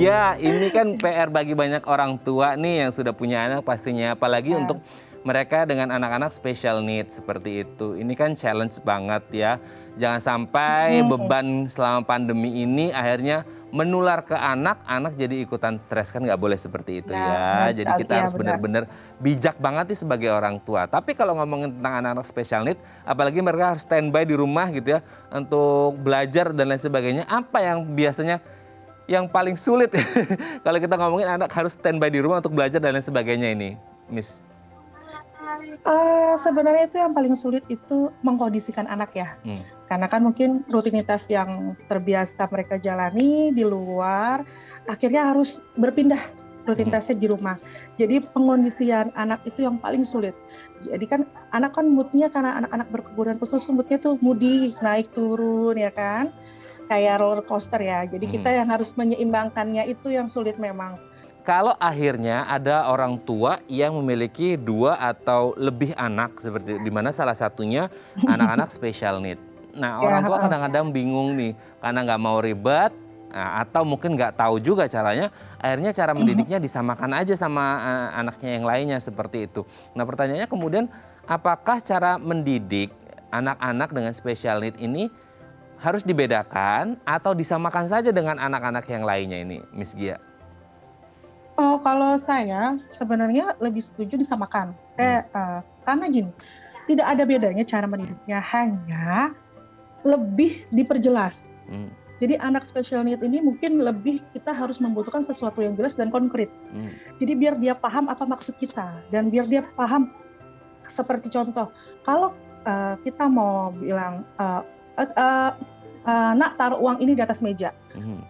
Ya, ini kan PR bagi banyak orang tua nih yang sudah punya anak pastinya. Apalagi untuk mereka dengan anak-anak special needs seperti itu. Ini kan challenge banget ya. Jangan sampai beban selama pandemi ini akhirnya menular ke anak, anak jadi ikutan stres, kan nggak boleh seperti itu Nah, ya. benar Jadi sekali. kita Ya, harus benar. benar-benar bijak banget nih sebagai orang tua. Tapi kalau ngomongin tentang anak-anak special need, apalagi mereka harus standby di rumah gitu ya untuk belajar dan lain sebagainya. Apa yang biasanya yang paling sulit kalau kita ngomongin anak harus standby di rumah untuk belajar dan lain sebagainya ini, Miss? Sebenarnya itu yang paling sulit itu mengkondisikan anak ya. Karena kan mungkin rutinitas yang terbiasa mereka jalani di luar, akhirnya harus berpindah rutinitasnya di rumah. Jadi pengondisian anak itu yang paling sulit. Jadi kan anak kan moodnya, karena anak-anak berkebutuhan khusus moodnya tuh moody, naik turun ya kan. Kayak roller coaster ya. Jadi kita yang harus menyeimbangkannya itu yang sulit memang. Kalau akhirnya ada orang tua yang memiliki 2 atau lebih anak, seperti di mana salah satunya anak-anak special need. Nah, orang tua kadang-kadang bingung nih, karena nggak mau ribet, atau mungkin nggak tahu juga caranya, akhirnya cara mendidiknya disamakan aja sama anaknya yang lainnya, seperti itu. Nah, pertanyaannya kemudian, apakah cara mendidik anak-anak dengan special need ini harus dibedakan atau disamakan saja dengan anak-anak yang lainnya ini, Miss Gia? Oh, kalau saya sebenarnya lebih setuju disamakan. Karena gini, tidak ada bedanya cara mendidiknya, hanya lebih diperjelas. Jadi anak special need ini mungkin lebih kita harus membutuhkan sesuatu yang jelas dan konkret. Jadi biar dia paham apa maksud kita, dan biar dia paham, seperti contoh, kalau kita mau bilang, nak taruh uang ini di atas meja.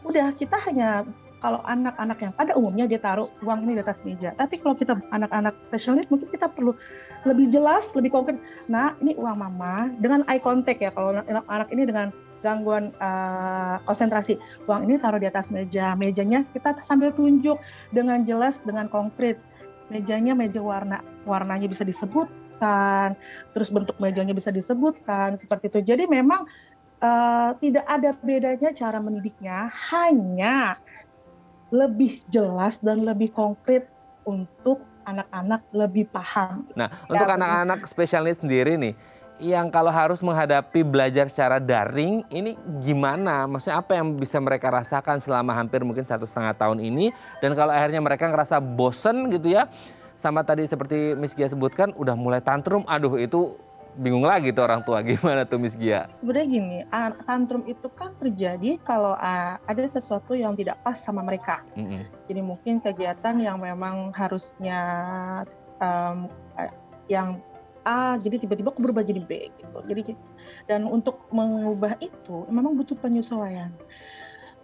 Udah, kita hanya, kalau anak-anak yang pada umumnya dia taruh uang ini di atas meja. Tapi kalau kita anak-anak special needs, mungkin kita perlu lebih jelas, lebih konkret. Nah, ini uang mama, dengan eye contact ya. Kalau anak ini dengan gangguan konsentrasi, uang ini taruh di atas meja. Mejanya kita sambil tunjuk dengan jelas, dengan konkret. Mejanya meja warnanya bisa disebutkan, terus bentuk mejanya bisa disebutkan, seperti itu. Jadi memang tidak ada bedanya cara mendidiknya, hanya lebih jelas dan lebih konkret untuk anak-anak lebih paham. Nah, untuk anak-anak special needs sendiri nih, yang kalau harus menghadapi belajar secara daring, ini gimana? Maksudnya apa yang bisa mereka rasakan selama hampir mungkin 1,5 tahun ini? Dan kalau akhirnya mereka ngerasa bosen gitu ya, sama tadi seperti Miss Gia sebutkan, udah mulai tantrum, aduh itu bingung lagi tuh orang tua. Gimana tuh Miss Gia? Sebenarnya gini, tantrum itu kan terjadi kalau ada sesuatu yang tidak pas sama mereka. Jadi mungkin kegiatan yang memang harusnya yang A, jadi tiba-tiba berubah jadi B gitu. Jadi, dan untuk mengubah itu memang butuh penyesuaian.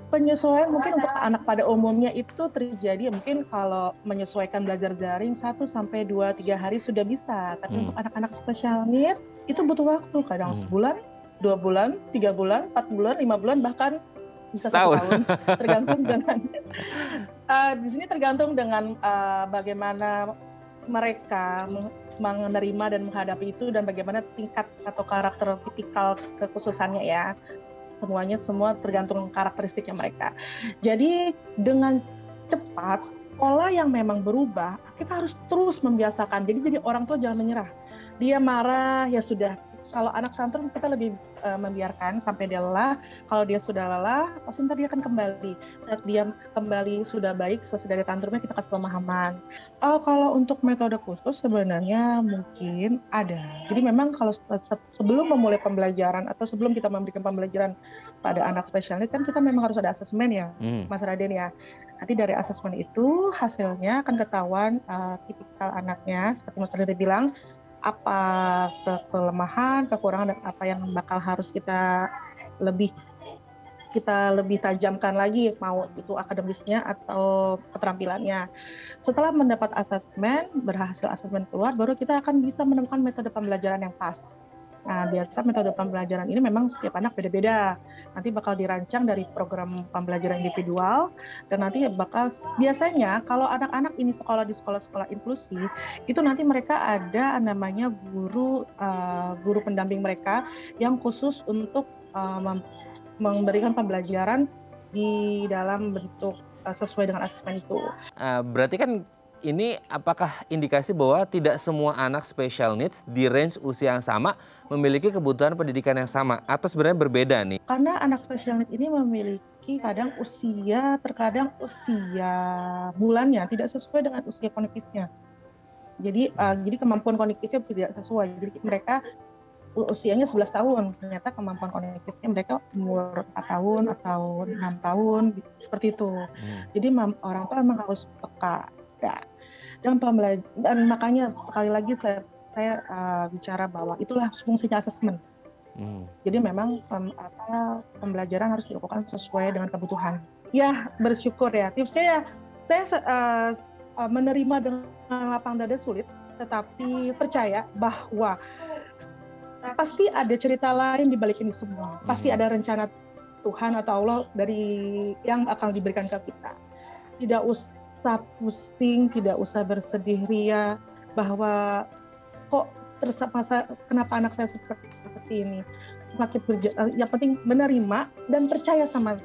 Penyesuaian mungkin untuk anak pada umumnya itu terjadi, mungkin kalau menyesuaikan belajar daring 1-2-3 hari sudah bisa. Tapi untuk anak-anak special need itu butuh waktu, kadang sebulan, 2 bulan, 3 bulan, 4 bulan, 5 bulan, bahkan bisa 1 tahun. Tergantung dengan di sini tergantung dengan bagaimana mereka menerima dan menghadapi itu, dan bagaimana tingkat atau karakter tipikal kekhususannya ya. Semua tergantung karakteristiknya mereka. Jadi dengan cepat, pola yang memang berubah, kita harus terus membiasakan. Jadi orang tua jangan menyerah. Dia marah, ya sudah. Kalau anak tantrum kita lebih membiarkan sampai dia lelah. Kalau dia sudah lelah, pasti ntar dia akan kembali. Saat dia kembali sudah baik, selesai dari tantrumnya, kita kasih pemahaman. Kalau untuk metode khusus sebenarnya mungkin ada. Jadi memang kalau sebelum memulai pembelajaran atau sebelum kita memberikan pembelajaran pada anak special need, kan kita memang harus ada asesmen ya, Mas Raden ya. Nanti dari asesmen itu hasilnya akan ketahuan tipikal anaknya, seperti Mas Raden bilang, apa kelemahan, kekurangan, dan apa yang bakal harus kita lebih tajamkan lagi, mau itu akademisnya atau keterampilannya. Setelah mendapat asesmen, berhasil asesmen keluar, baru kita akan bisa menemukan metode pembelajaran yang pas. Nah, biasa metode pembelajaran ini memang setiap anak beda-beda. Nanti bakal dirancang dari program pembelajaran individual, dan nanti biasanya kalau anak-anak ini sekolah di sekolah-sekolah inklusi, itu nanti mereka ada namanya guru pendamping mereka yang khusus untuk memberikan pembelajaran di dalam bentuk sesuai dengan asesmen itu. Berarti kan ini apakah indikasi bahwa tidak semua anak special needs di range usia yang sama memiliki kebutuhan pendidikan yang sama atau sebenarnya berbeda nih? Karena anak special needs ini memiliki terkadang usia bulannya tidak sesuai dengan usia kognitifnya. Jadi kemampuan kognitifnya tidak sesuai. Jadi mereka usianya 11 tahun, ternyata kemampuan kognitifnya mereka umur 4 tahun atau 6 tahun, seperti itu. Jadi orang tua memang harus peka. Ya. Dan makanya sekali lagi saya bicara bahwa itulah fungsinya asesmen. Jadi memang pembelajaran harus dilakukan sesuai dengan kebutuhan. Ya, bersyukur ya. Tipsnya ya, saya menerima dengan lapang dada sulit, tetapi percaya bahwa pasti ada cerita lain di balik ini semua. Pasti ada rencana Tuhan atau Allah yang akan diberikan ke kita. Tidak usah pusing, tidak usah bersedih ria bahwa kok kenapa anak saya seperti ini. Yang penting menerima dan percaya sama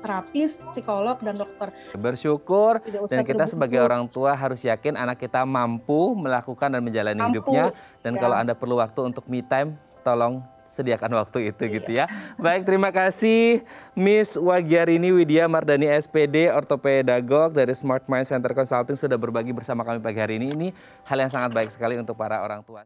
terapis, psikolog, dan dokter. Bersyukur dan kita sebagai orang tua harus yakin anak kita mampu melakukan dan menjalani hidupnya. Dan kalau Anda perlu waktu untuk me time, tolong sediakan waktu itu gitu ya. Baik, terima kasih Miss Wagyarini Widya Mardani SPD, ortopedagog dari Smart Mind Center Consulting sudah berbagi bersama kami pagi hari ini. Ini hal yang sangat baik sekali untuk para orang tua.